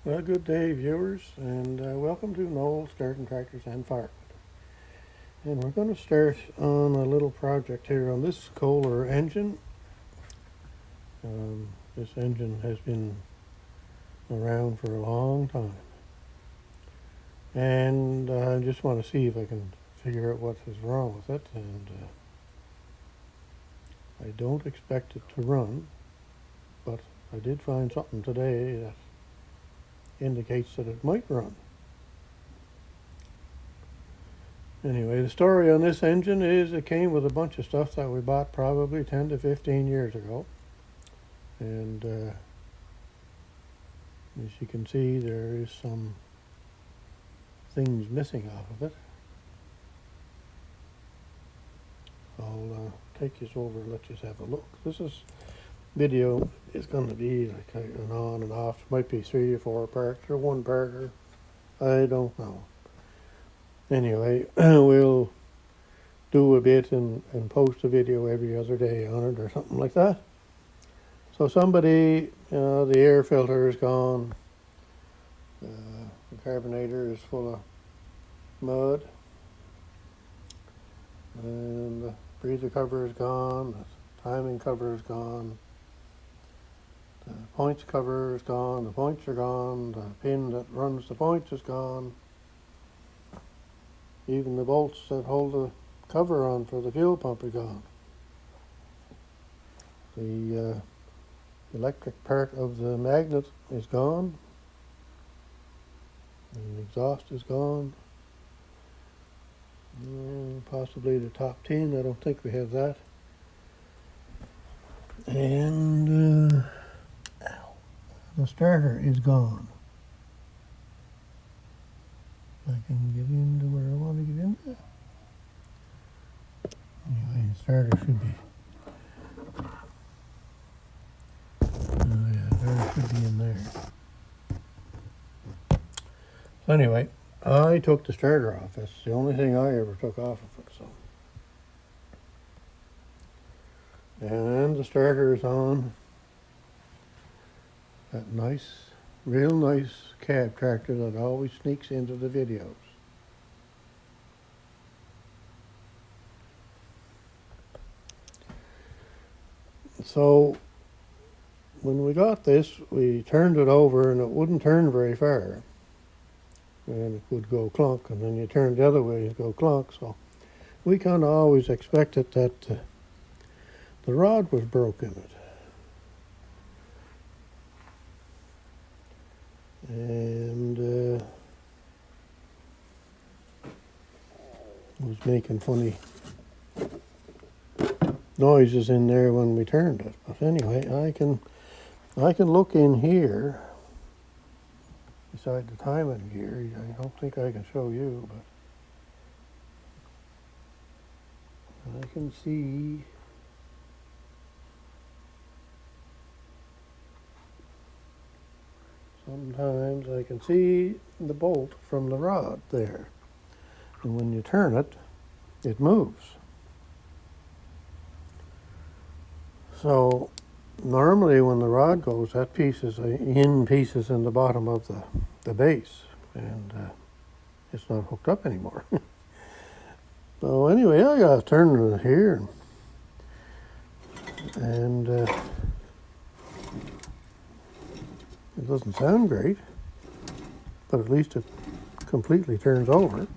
Well, good day, viewers, and welcome to Noel Starting Tractors and Firewood. And we're going to start on a little project here on this Kohler engine. This engine has been around for a long time, and I just want to see if I can figure out what is wrong with it. And I don't expect it to run, but I did find something today that indicates that it might run. Anyway, the story on this engine is it came with a bunch of stuff that we bought probably 10 to 15 years ago. And as you can see, there is some things missing off of it. I'll take you over and let you have a look. This video is going to be like an on and off. Might be 3 or 4 parts or 1 part, or I don't know. Anyway, we'll do a bit and post a video every other day on it or something like that. So somebody, the air filter is gone, the carbonator is full of mud, and the breather cover is gone, the timing cover is gone, the points cover is gone, the points are gone, the pin that runs the points is gone. Even the bolts that hold the cover on for the fuel pump are gone. The electric part of the magnet is gone. The exhaust is gone. And possibly the top tin. I don't think we have that. And the starter is gone. I can get into where I want to get into. Anyway, the starter should be. Oh yeah, the starter should be in there. So anyway, I took the starter off. It's the only thing I ever took off of it. So, and the starter is on. That nice, real nice cab tractor that always sneaks into the videos. So when we got this, we turned it over and it wouldn't turn very far. And it would go clunk, and then you turn the other way and go clunk. So we kind of always expected that the rod was broken. And was making funny noises in there when we turned it. But anyway, I can look in here beside the timing gear. I don't think I can show you, but I can see sometimes I can see the bolt from the rod there. And when you turn it, it moves. So normally when the rod goes, that piece is in pieces in the bottom of the base, and it's not hooked up anymore. So anyway, I got turning it here, and it doesn't sound great, but at least it completely turns over.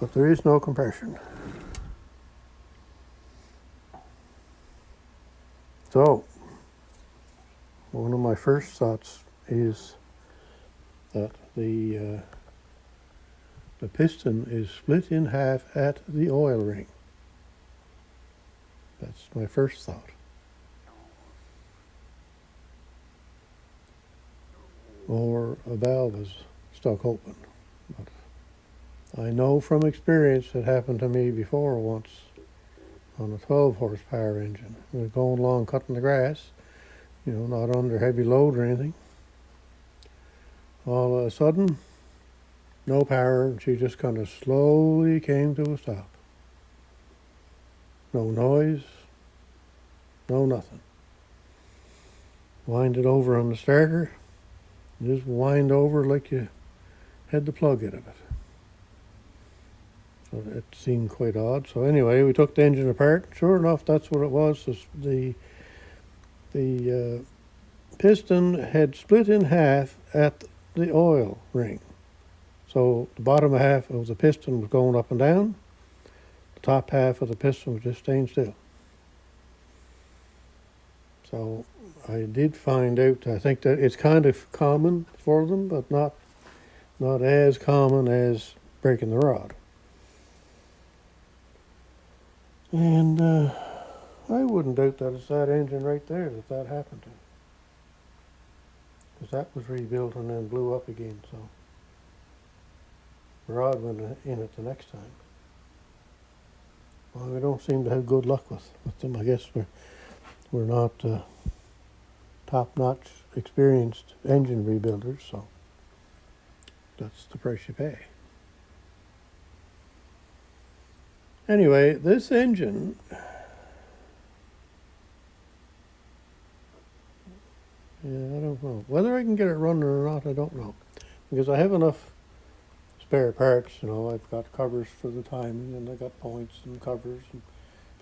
But there is no compression. So, one of my first thoughts is that the piston is split in half at the oil ring. That's my first thought. Or a valve is stuck open. But I know from experience it happened to me before once on a 12 horsepower engine. We were going along cutting the grass, not under heavy load or anything. All of a sudden, no power, and she just kind of slowly came to a stop. No noise, no nothing. Wind it over on the starter, You just wind over like you had the plug out of it. So it seemed quite odd. So anyway, we took the engine apart. Sure enough, that's what it was. The piston had split in half at the oil ring. So the bottom half of the piston was going up and down. The top half of the piston was just staying still. So I did find out, I think that it's kind of common for them, but not as common as breaking the rod. And I wouldn't doubt that it's that engine right there that happened to. Because that was rebuilt and then blew up again, so the rod went in it the next time. Well, we don't seem to have good luck with them. I guess we're not top-notch experienced engine rebuilders, so that's the price you pay. Anyway, this engine, I don't know. Whether I can get it running or not, I don't know. Because I have enough spare parts, I've got covers for the timing, and I got points and covers and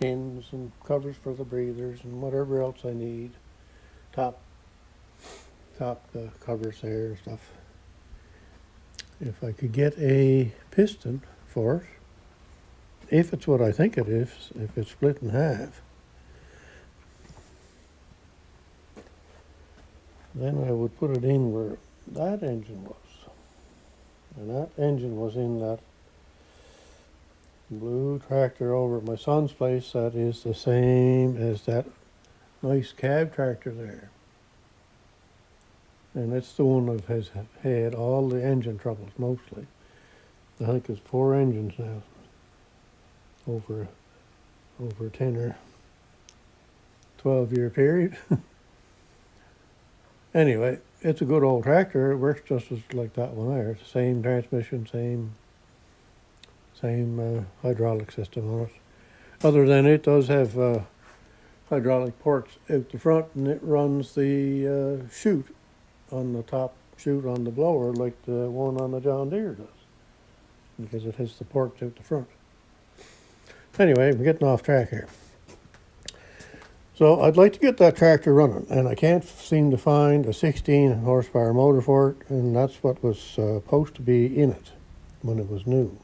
pins and covers for the breathers and whatever else I need. Top covers there and stuff. If I could get a piston for it, if it's what I think it is, if it's split in half, then I would put it in where that engine was. And that engine was in that blue tractor over at my son's place that is the same as that nice cab tractor there. And it's the one that has had all the engine troubles mostly. I think it's 4 engines now over a 10 or 12-year period. Anyway, it's a good old tractor. It works just as like that one there. It's the same transmission, same hydraulic system on it. Other than it does have hydraulic ports out the front, and it runs the chute on the top chute on the blower like the one on the John Deere does, because it has the ports out the front. Anyway, we're getting off track here. So I'd like to get that tractor running, and I can't seem to find a 16 horsepower motor for it, and that's what was supposed to be in it when it was new.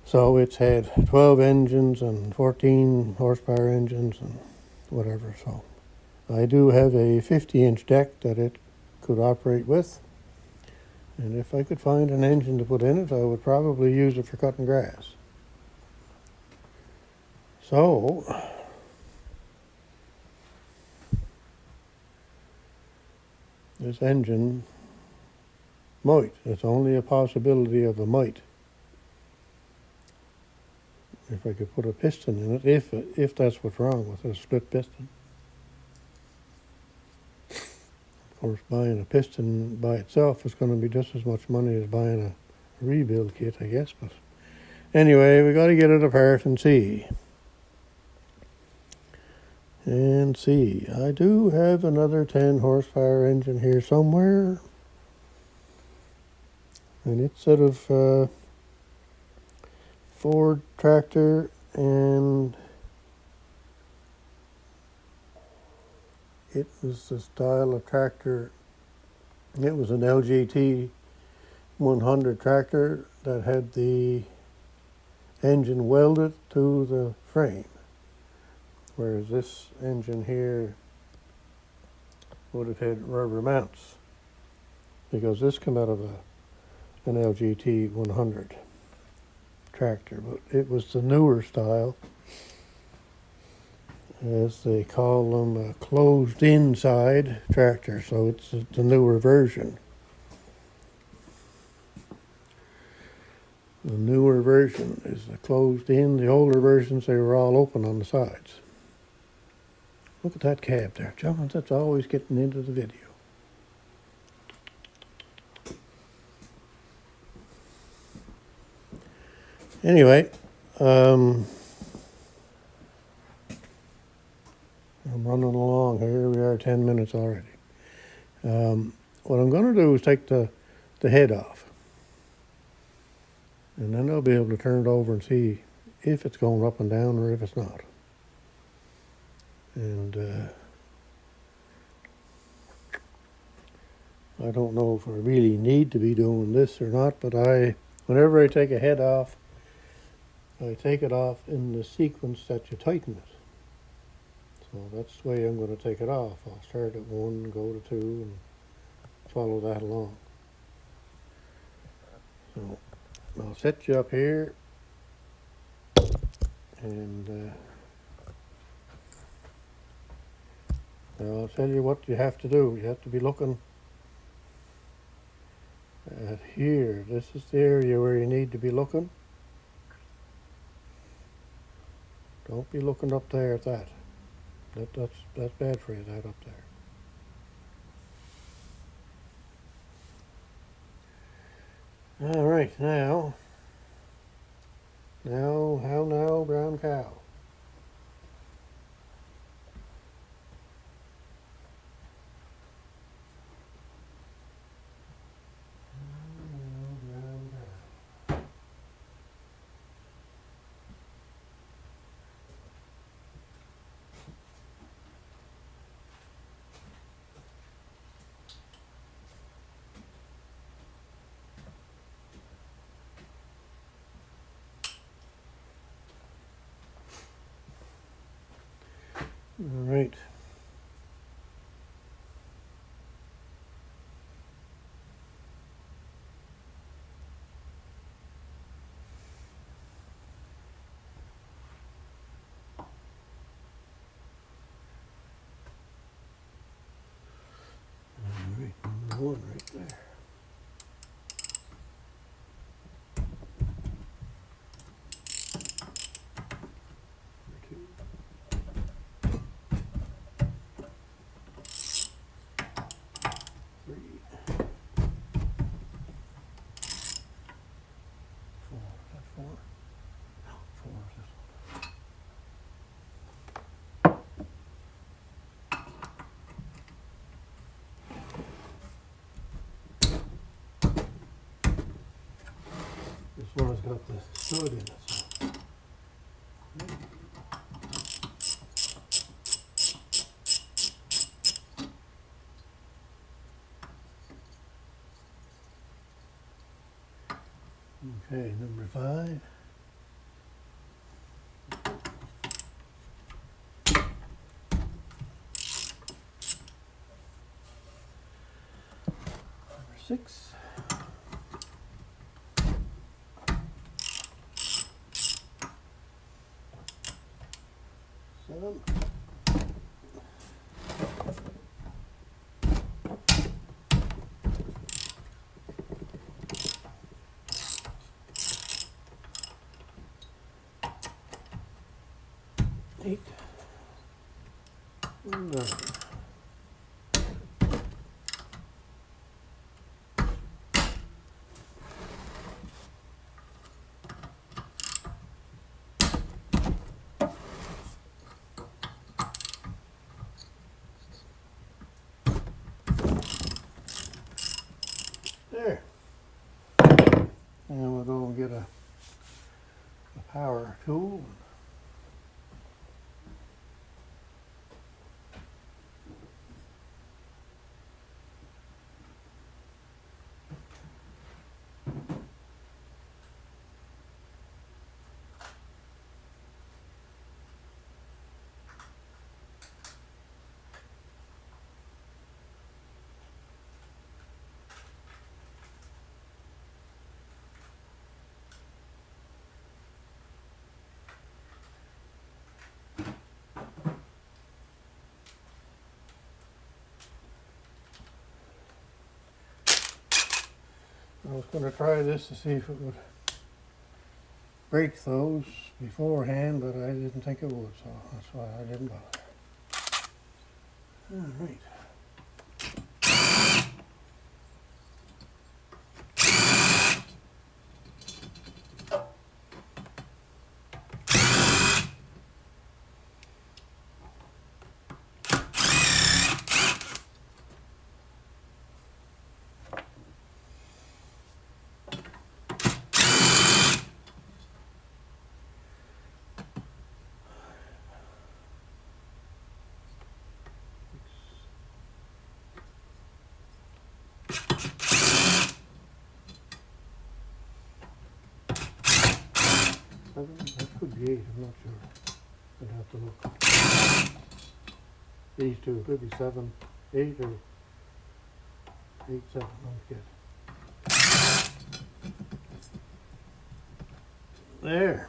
So it's had 12 engines and 14 horsepower engines and whatever. So I do have a 50-inch deck that it could operate with, and if I could find an engine to put in it, I would probably use it for cutting grass. So this engine might, it's only a possibility of a might, if I could put a piston in it, if that's what's wrong with a split piston. Of course, buying a piston by itself is going to be just as much money as buying a rebuild kit, I guess. But anyway, we got to get it apart and see. I do have another 10 horsepower engine here somewhere. And it's sort of Ford tractor, and it was the style of tractor. It was an LGT 100 tractor that had the engine welded to the frame, whereas this engine here would have had rubber mounts, because this came out of an LGT 100 tractor, but it was the newer style, as they call them, a closed inside tractor, so it's the newer version. The newer version is the closed in. The older versions, they were all open on the sides. Look at that cab there, John. That's always getting into the video. Anyway, I'm running along here. We are 10 minutes already. What I'm going to do is take the head off, and then I'll be able to turn it over and see if it's going up and down or if it's not. And I don't know if I really need to be doing this or not, but whenever I take a head off, I take it off in the sequence that you tighten it. So that's the way I'm going to take it off. I'll start at 1, go to 2, and follow that along. So I'll set you up here, and I'll tell you what you have to do. You have to be looking at here. This is the area where you need to be looking. Don't be looking up there at that. That's bad for you, that up there. All right, now, how now, brown cow? All right. All right, number 1 right there. This one's got the stud in it. So. Okay, number 5. Number 6. 7. 8. And 9. There. And we'll go and get a power tool. I was going to try this to see if it would break those beforehand, but I didn't think it would, so that's why I didn't bother. All right. That could be 8, I'm not sure. I'd have to look. These two, could be 7, 8 or 8, 7, don't get. There.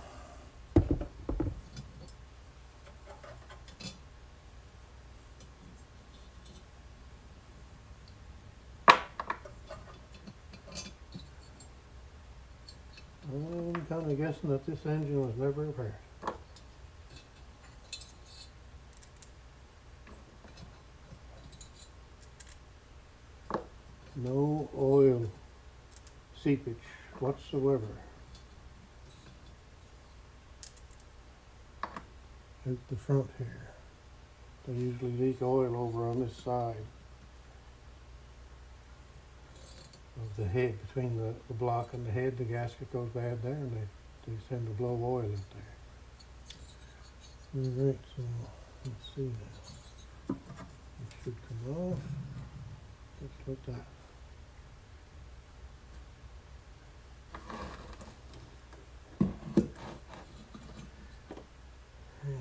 I'm kind of guessing that this engine was never repaired. No oil seepage whatsoever. Out the front here. They usually leak oil over on this side of the head, between the block and the head. The gasket goes bad there, and they tend to blow oil out there. Alright, so let's see now. It should come off just like that.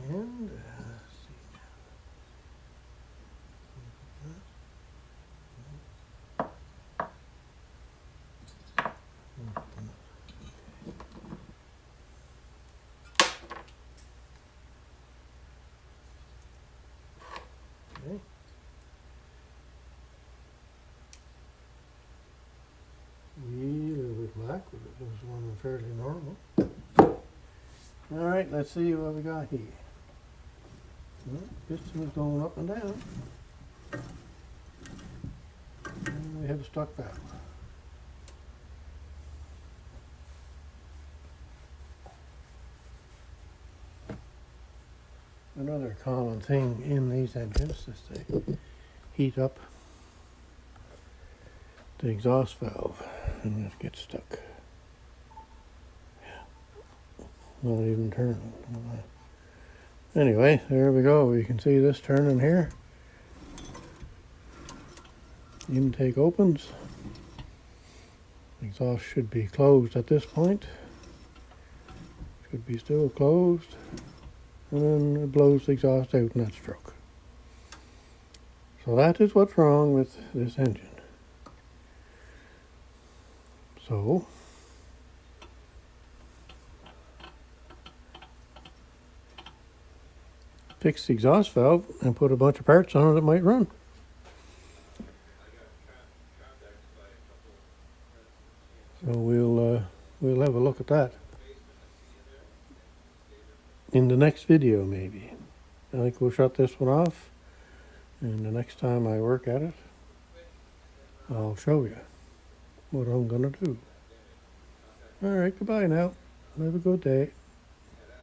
And let's see. Okay. Little bit black, but it was one fairly normal. Alright, let's see what we got here. Well, piston is going up and down. And we have a stuck valve. Another common thing in these engines is they heat up the exhaust valve and it gets stuck. Not even turning. Anyway, there we go. You can see this turning here. Intake opens. Exhaust should be closed at this point. Should be still closed. And then it blows the exhaust out in that stroke. So that is what's wrong with this engine. So fix the exhaust valve and put a bunch of parts on it that might run. So we'll have a look at that in the next video, maybe. I think we'll shut this one off, and the next time I work at it, I'll show you what I'm gonna do. All right, goodbye now. Have a good day.